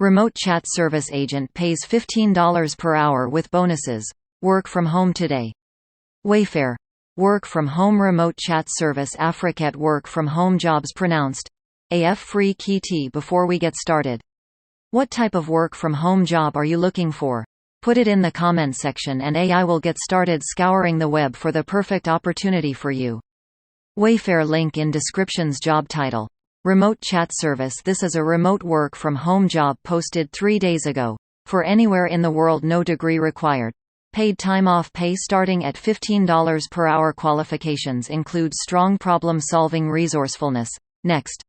Remote chat service agent pays $15 per hour with bonuses. Work from home today. Wayfair. Work from home remote chat service. Afrekete. Work from home jobs pronounced AF free. Kee Tee. Before we get started, what type of work from home job are you looking for? Put it in the comment section and AI will get started scouring the web for the perfect opportunity for you. Wayfair. Link in descriptions. Job title: Remote Chat Service. This is a remote work from home job posted 3 days ago. For anywhere in the world, no degree required. Paid time off. Pay starting at $15 per hour. Qualifications include strong problem solving, resourcefulness. Next.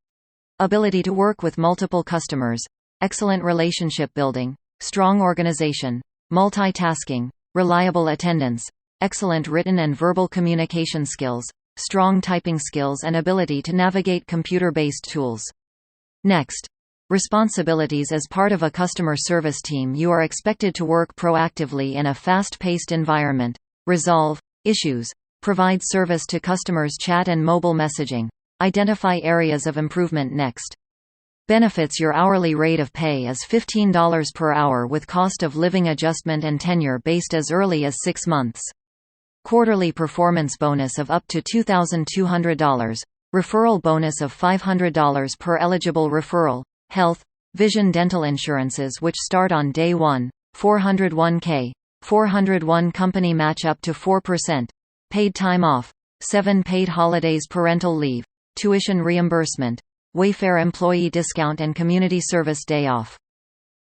Ability to work with multiple customers. Excellent relationship building. Strong organization. Multitasking. Reliable attendance. Excellent written and verbal communication skills. Strong typing skills and ability to navigate computer-based tools. Next. Responsibilities. As part of a customer service team, you are expected to work proactively in a fast-paced environment. Resolve issues. Provide service to customers. Chat and mobile messaging. Identify areas of improvement. Next. Benefits. Your hourly rate of pay is $15 per hour with cost of living adjustment and tenure based as early as 6 months. Quarterly performance bonus of up to $2,200. Referral bonus of $500 per eligible referral. Health, vision, dental insurances which start on day 1. 401k. 401 company match up to 4%. Paid time off. 7 paid holidays. Parental leave. Tuition reimbursement. Wayfair employee discount and community service day off.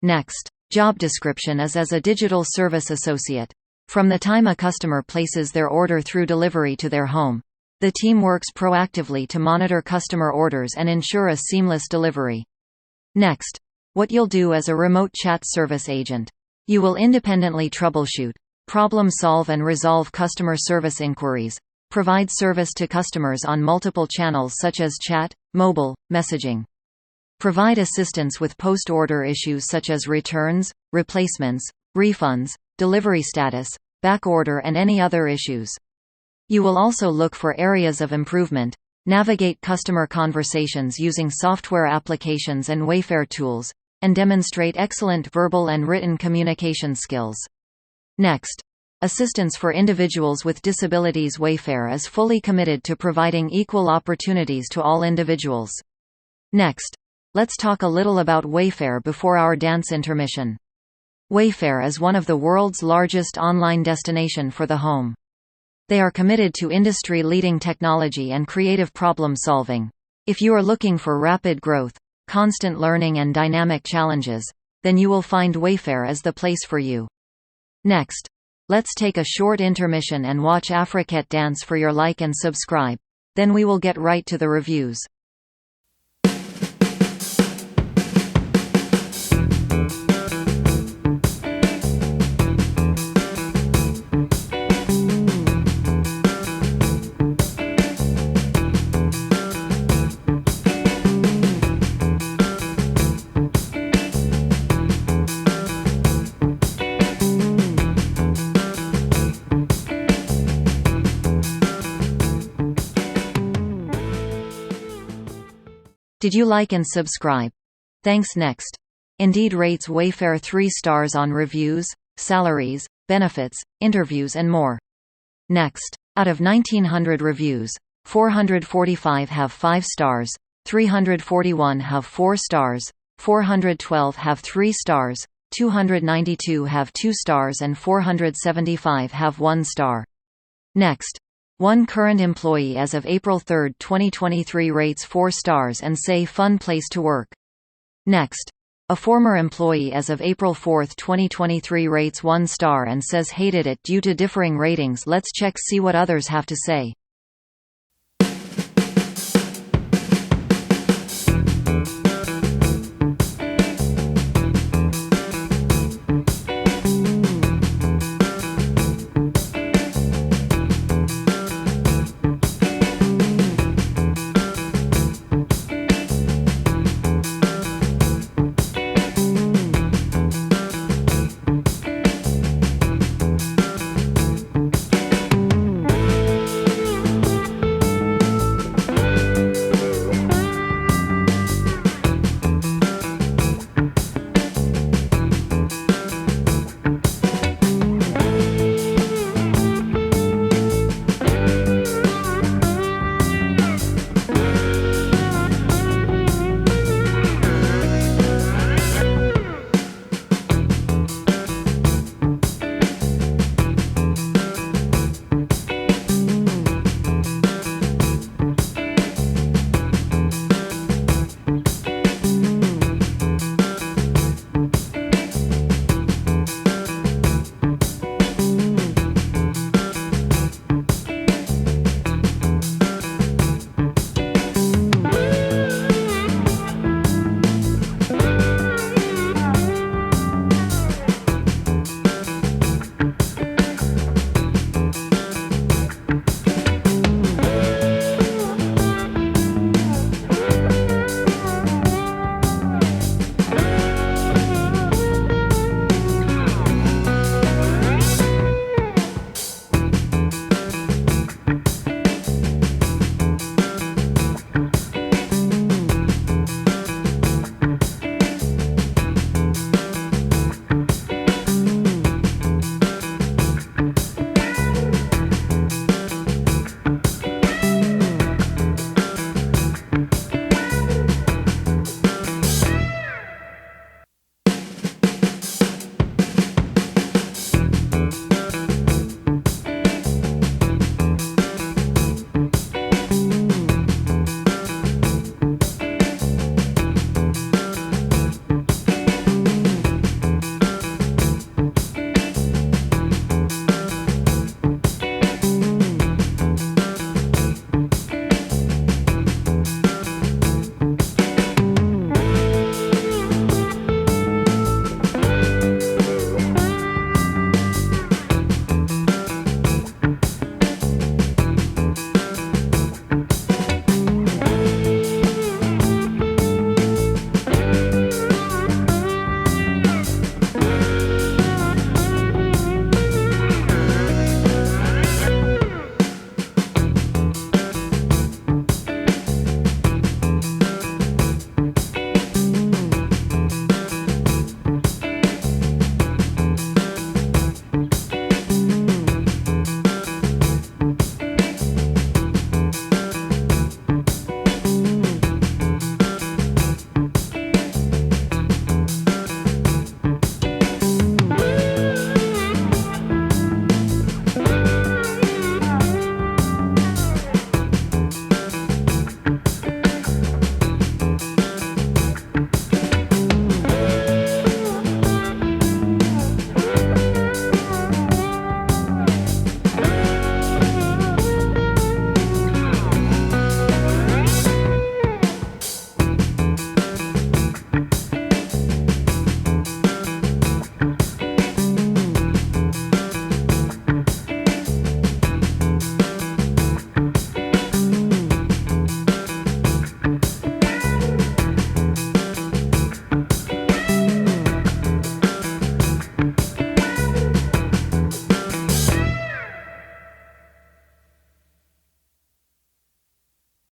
Next. Job description is as a digital service associate. From the time a customer places their order through delivery to their home, the team works proactively to monitor customer orders and ensure a seamless delivery. Next. What you'll do as a remote chat service agent. You will independently troubleshoot, problem solve and resolve customer service inquiries. Provide service to customers on multiple channels such as chat, mobile, messaging. Provide assistance with post-order issues such as returns, replacements, refunds, delivery status, backorder and any other issues. You will also look for areas of improvement, navigate customer conversations using software applications and Wayfair tools, and demonstrate excellent verbal and written communication skills. Next. Assistance for individuals with disabilities. Wayfair is fully committed to providing equal opportunities to all individuals. Next. Let's talk a little about Wayfair before our dance intermission. Wayfair is one of the world's largest online destination for the home. They are committed to industry-leading technology and creative problem-solving. If you are looking for rapid growth, constant learning and dynamic challenges, then you will find Wayfair as the place for you. Next. Let's take a short intermission and watch Afrekete dance for your like and subscribe. Then we will get right to the reviews. Did you like and subscribe? Thanks. Next. Indeed rates Wayfair 3 stars on reviews, salaries, benefits, interviews and more. Next. Out of 1900 reviews, 445 have 5 stars, 341 have 4 stars, 412 have 3 stars, 292 have 2 stars and 475 have 1 star. Next. One current employee as of April 3, 2023 rates 4 stars and say fun place to work. Next. A former employee as of April 4, 2023 rates 1 star and says hated it due to differing ratings. Let's check see what others have to say.